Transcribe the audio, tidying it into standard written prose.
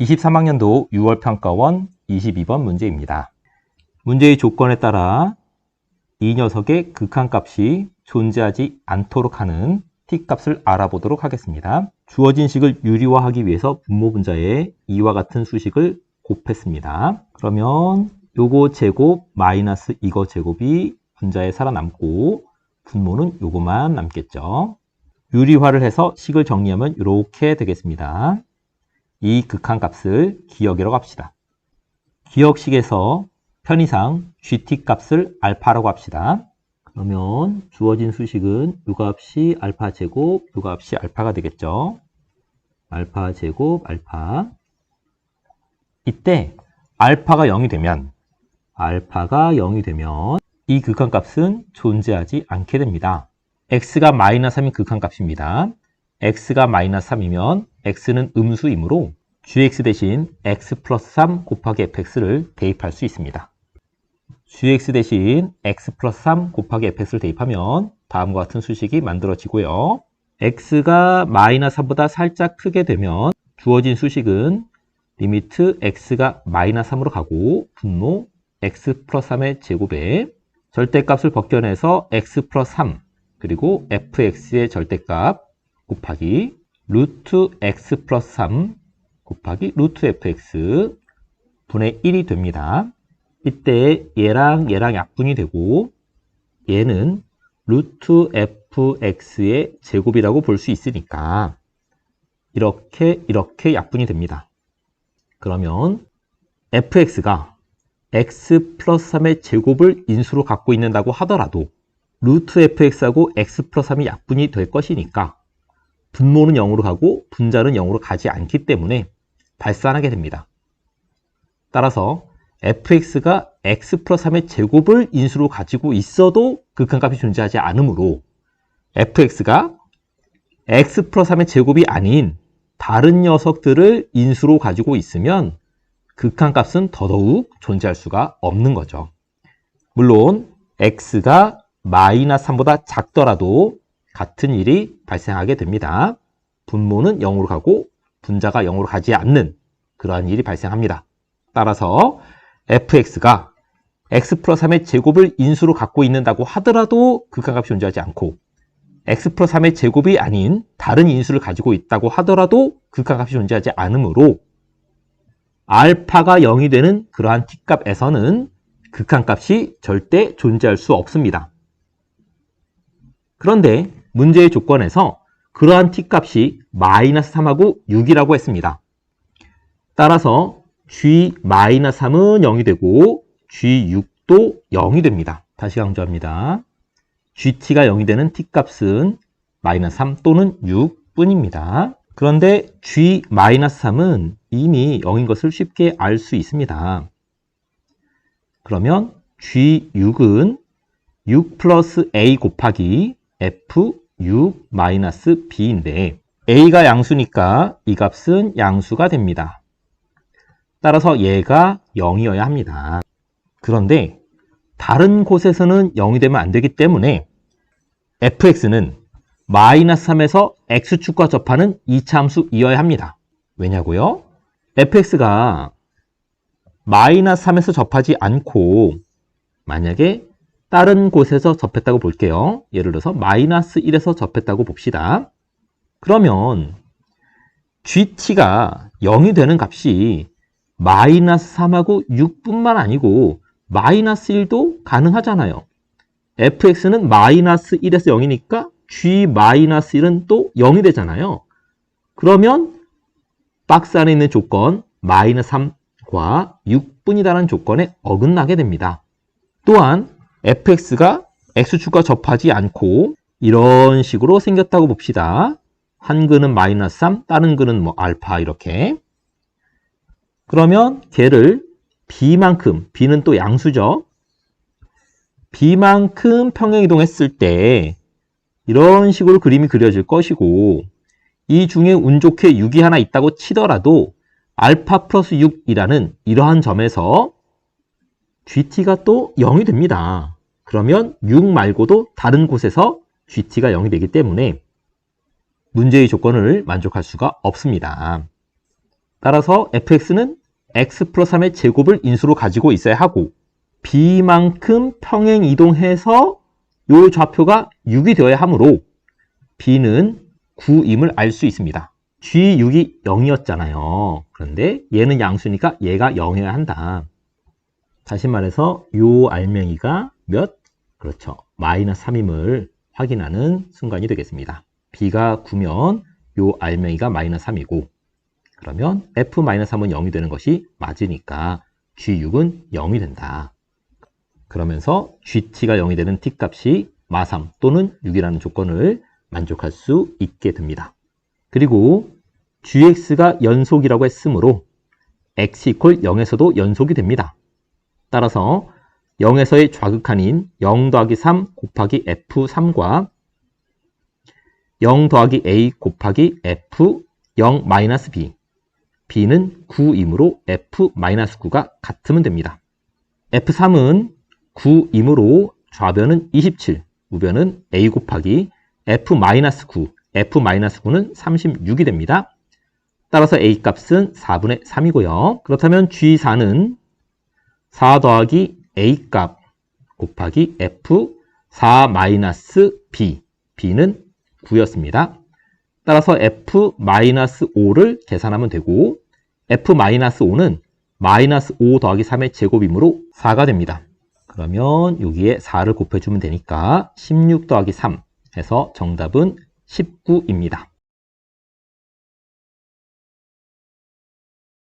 23학년도 6월 평가원 22번 문제입니다. 문제의 조건에 따라 이 녀석의 극한값이 존재하지 않도록 하는 t값을 알아보도록 하겠습니다. 주어진 식을 유리화하기 위해서 분모 분자에 이와 같은 수식을 곱했습니다. 그러면 요거 제곱 마이너스 이거 제곱이 분자에 살아남고 분모는 요거만 남겠죠. 유리화를 해서 식을 정리하면 이렇게 되겠습니다. 이 극한값을 기억이라고 합시다. 기억식에서 편의상 gt 값을 알파라고 합시다. 그러면 주어진 수식은 요 값이 알파 제곱, 요 값이 알파가 되겠죠. 알파 제곱 알파. 이때 알파가 0이 되면 이 극한값은 존재하지 않게 됩니다. x가 마이너스 3이 극한값입니다. x가 마이너스 3이면 x는 음수이므로 gx 대신 x 플러스 3 곱하기 fx를 대입할 수 있습니다. gx 대신 x 플러스 3 곱하기 fx를 대입하면 다음과 같은 수식이 만들어지고요. x가 마이너스 3보다 살짝 크게 되면 주어진 수식은 리미트 x가 마이너스 3으로 가고 분모 x 플러스 3의 제곱에 절대값을 벗겨내서 x 플러스 3 그리고 fx의 절대값 곱하기 루트 x 플러스 3 곱하기 루트 fx 분의 1이 됩니다. 이때 얘랑 약분이 되고 얘는 루트 fx의 제곱이라고 볼 수 있으니까 이렇게 약분이 됩니다. 그러면 fx가 x 플러스 3의 제곱을 인수로 갖고 있는다고 하더라도 루트 fx하고 x 플러스 3이 약분이 될 것이니까 분모는 0으로 가고 분자는 0으로 가지 않기 때문에 발산하게 됩니다. 따라서 fx가 x 플러스 3의 제곱을 인수로 가지고 있어도 극한값이 존재하지 않으므로 fx가 x 플러스 3의 제곱이 아닌 다른 녀석들을 인수로 가지고 있으면 극한값은 더더욱 존재할 수가 없는 거죠. 물론 x가 마이너스 3보다 작더라도 같은 일이 발생하게 됩니다. 분모는 0으로 가고 분자가 0으로 가지 않는 그러한 일이 발생합니다. 따라서 fx가 x 플러스 3의 제곱을 인수로 갖고 있는다고 하더라도 극한값이 존재하지 않고 x 플러스 3의 제곱이 아닌 다른 인수를 가지고 있다고 하더라도 극한값이 존재하지 않으므로 알파가 0이 되는 그러한 t값에서는 극한값이 절대 존재할 수 없습니다. 그런데 문제의 조건에서 그러한 t값이 마이너스 3하고 6이라고 했습니다. 따라서 g-3은 0이 되고 g6도 0이 됩니다. 다시 강조합니다. gt가 0이 되는 t값은 마이너스 3 또는 6뿐입니다. 그런데 g-3은 이미 0인 것을 쉽게 알 수 있습니다. 그러면 g6은 6 플러스 a 곱하기 f6 마이너스 b인데 a가 양수니까 이 값은 양수가 됩니다. 따라서 얘가 0이어야 합니다. 그런데 다른 곳에서는 0이 되면 안 되기 때문에 fx는 마이너스 3에서 x축과 접하는 2차 함수이어야 합니다. 왜냐고요? fx가 마이너스 3에서 접하지 않고 만약에 다른 곳에서 접했다고 볼게요. 예를 들어서 마이너스 1에서 접했다고 봅시다. 그러면 gt가 0이 되는 값이 마이너스 3하고 6뿐만 아니고 마이너스 1도 가능하잖아요. fx는 마이너스 1에서 0이니까 g-1은 또 0이 되잖아요. 그러면 박스 안에 있는 조건 마이너스 3과 6뿐이라는 조건에 어긋나게 됩니다. 또한 fx가 x축과 접하지 않고 이런 식으로 생겼다고 봅시다. 한 근은 마이너스 3, 다른 근은 알파 이렇게. 그러면 걔를 b만큼, b는 또 양수죠. b만큼 평행이동했을 때 이런 식으로 그림이 그려질 것이고 이 중에 운 좋게 6이 하나 있다고 치더라도 알파 플러스 6이라는 이러한 점에서 gt가 또 0이 됩니다. 그러면 6 말고도 다른 곳에서 gt가 0이 되기 때문에 문제의 조건을 만족할 수가 없습니다. 따라서 fx는 x 플러스 3의 제곱을 인수로 가지고 있어야 하고 b만큼 평행 이동해서 이 좌표가 6이 되어야 하므로 b는 9임을 알 수 있습니다. G6이 0이었잖아요. 그런데 얘는 양수니까 얘가 0이어야 한다. 다시 말해서 요 알맹이가 몇? 그렇죠. 마이너스 3임을 확인하는 순간이 되겠습니다. b가 9면 요 알맹이가 마이너스 3이고 그러면 f-3은 0이 되는 것이 맞으니까 G6은 0이 된다. 그러면서 GT가 0이 되는 t값이 마3 또는 6이라는 조건을 만족할 수 있게 됩니다. 그리고 gx가 연속이라고 했으므로 x 이퀄 0에서도 연속이 됩니다. 따라서 0에서의 좌극한인 0 더하기 3 곱하기 f3과 0 더하기 a 곱하기 f0 마이너스 b b는 9이므로 f-9가 같으면 됩니다. f3은 9이므로 좌변은 27, 우변은 a 곱하기 f-9, f-9는 36이 됩니다. 따라서 a 값은 4분의 3이고요. 그렇다면 G4는 4 더하기 a 값 곱하기 f4-b, b는 9였습니다. 따라서 f-5를 계산하면 되고 f-5는 마이너스 5 더하기 3의 제곱이므로 4가 됩니다. 그러면 여기에 4를 곱해주면 되니까 16 더하기 3 해서 정답은 19입니다.